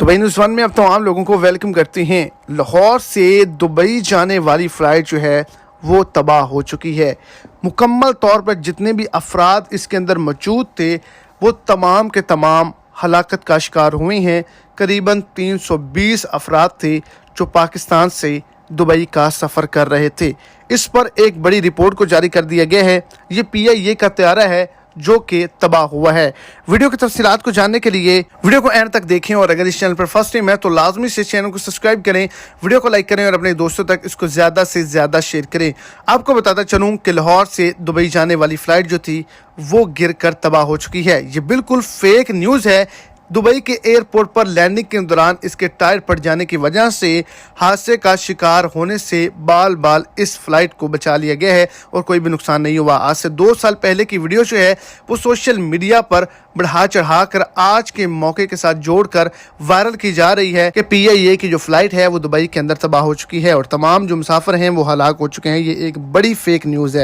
Dubai news one में अब तमाम लोगों को वेलकम करते हैं। लाहौर से दुबई जाने वाली फ़्लाइट जो है वो तबाह हो चुकी है। मुकम्मल तौर पर जितने भी अफराद इसके अंदर मौजूद थे वो तमाम के तमाम हलाकत का शिकार हुए हैं। करीबन 320 अफराद थे जो पाकिस्तान से दुबई का सफ़र कर रहे थे। इस पर एक बड़ी रिपोर्ट को जारी कर दिया गया है। ये PIA का तैयारा है जो कि तबाह हुआ है। वीडियो की तफसीलात को जानने के लिए वीडियो को एंड तक देखें और अगर इस चैनल पर फर्स्ट टाइम है तो लाजमी से चैनल को सब्सक्राइब करें, वीडियो को लाइक करें और अपने दोस्तों तक इसको ज़्यादा से ज़्यादा शेयर करें। आपको बताता चलूँ कि लाहौर से दुबई जाने वाली फ़्लाइट जो थी वो गिर कर तबाह हो चुकी है। ये बिल्कुल फेक न्यूज़ है। दुबई के एयरपोर्ट पर लैंडिंग के दौरान इसके टायर फट जाने की वजह से हादसे का शिकार होने से बाल बाल इस फ्लाइट को बचा लिया गया है और कोई भी नुकसान नहीं हुआ। आज से 2 साल पहले की वीडियो जो है वो सोशल मीडिया पर बढ़ा चढ़ा कर आज के मौके के साथ जोड़कर वायरल की जा रही है कि PIA की जो फ्लाइट है वो दुबई के अंदर तबाह हो चुकी है और तमाम जो मुसाफिर हैं वो हलाक हो चुके हैं। ये एक बड़ी फेक न्यूज़ है।